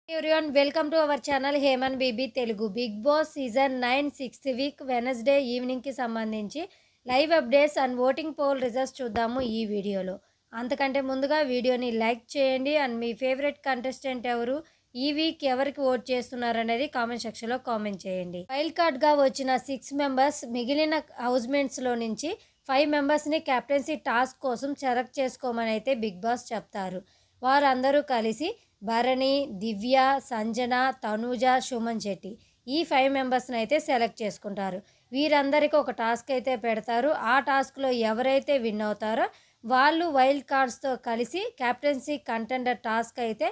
Everyone welcome to our channel Heman BB Telugu. Bigg Boss season 9 6th week Wednesday ఈవినింగ్కి సంబంధించి live updates and voting poll results చూద్దాము ఈ వీడియోలో. అంతకంటే ముందుగా వీడియోని లైక్ చేయండి అండ్ మీ ఫేవరెట్ కంటెస్టెంట్ ఎవరు, ఈ వీక్ ఎవరికి ఓట్ చేస్తున్నారు అనేది కామెంట్ సెక్షన్లో కామెంట్ చేయండి. వైల్డ్ కార్డ్గా వచ్చిన 6 మెంబర్స్ మిగిలిన హౌస్మేట్స్లో నుంచి 5 మెంబర్స్ని కెప్టెన్సీ టాస్క్ కోసం సెలెక్ట్ చేసుకోమని అయితే బిగ్ బాస్ చెప్తారు. వారందరూ కలిసి భరణి, దివ్య, సంజన, తనూజ, సుమన్ శెట్టి ఈ 5 మెంబర్స్ని అయితే సెలెక్ట్ చేసుకుంటారు. వీరందరికీ ఒక టాస్క్ అయితే పెడతారు. ఆ టాస్క్లో ఎవరైతే విన్ అవుతారో వాళ్ళు వైల్డ్ కార్డ్స్తో కలిసి కెప్టెన్సీ కంటెండర్ టాస్క్ అయితే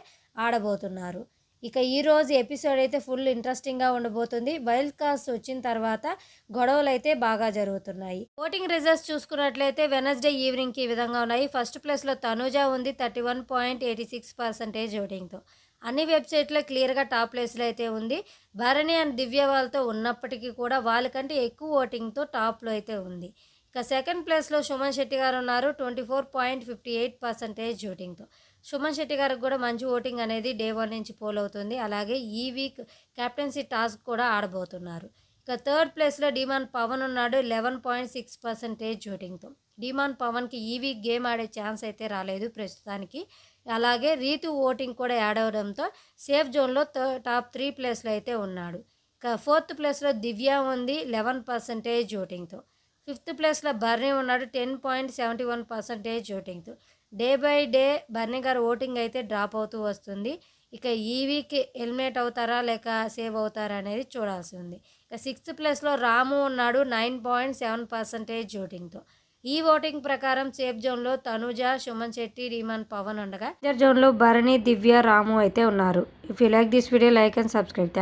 ఆడబోతున్నారు. ఇక ఈరోజు ఎపిసోడ్ అయితే ఫుల్ ఇంట్రెస్టింగ్గా ఉండబోతుంది. వైల్డ్ కార్డ్స్ వచ్చిన తర్వాత గొడవలు అయితే బాగా జరుగుతున్నాయి. ఓటింగ్ రిజల్ట్స్ చూసుకున్నట్లయితే వెనస్డే ఈవినింగ్కి ఈ విధంగా ఉన్నాయి. ఫస్ట్ ప్లేస్లో తనూజ ఉంది 31.86% ఓటింగ్తో. అన్ని వెబ్సైట్లో క్లియర్గా టాప్ ప్లేస్లో అయితే ఉంది. భరణి అండ్ దివ్య వాళ్ళతో ఉన్నప్పటికీ కూడా వాళ్ళకంటే ఎక్కువ ఓటింగ్తో టాప్లో అయితే ఉంది. ఇక సెకండ్ ప్లేస్లో సుమన్ శెట్టి గారు ఉన్నారు 24.58% ఓటింగ్తో. సుమన్ శెట్టి గారికి కూడా మంచి ఓటింగ్ అనేది డే 1 నుంచి పోల్ అవుతుంది. అలాగే ఈ వీక్ కెప్టెన్సీ టాస్క్ కూడా ఆడబోతున్నారు. ఇక థర్డ్ ప్లేస్లో డిమాన్ పవన్ ఉన్నాడు 11.6% ఓటింగ్తో. డిమాన్ పవన్కి ఈ వీక్ గేమ్ ఆడే ఛాన్స్ అయితే రాలేదు ప్రస్తుతానికి. అలాగే రీతు ఓటింగ్ కూడా యాడ్ అవడంతో సేఫ్ జోన్లో టాప్ 3 ప్లేస్లో అయితే ఉన్నాడు. ఇక ఫోర్త్ ప్లేస్లో దివ్య ఉంది 11% ఓటింగ్తో. ఫిఫ్త్ ప్లేస్లో బర్నీ ఉన్నాడు 10.71% ఓటింగ్తో. డే బై డే బర్నీ గారు ఓటింగ్ అయితే డ్రాప్ అవుతూ వస్తుంది. ఇక ఈ వీక్ ఎలిమినేట్ అవుతారా లేక సేవ్ అవుతారా అనేది చూడాల్సి ఉంది. ఇక సిక్స్త్ ప్లేస్లో రాము ఉన్నాడు 9.7% ఓటింగ్తో. ఈ ఓటింగ్ ప్రకారం సేఫ్ జోన్లో తనుజ, సుమన్ శెట్టి, డిమాన్ పవన్ ఉండగా జోన్లో భరణి, దివ్య, రాము అయితే ఉన్నారు. If you like this video like and subscribe.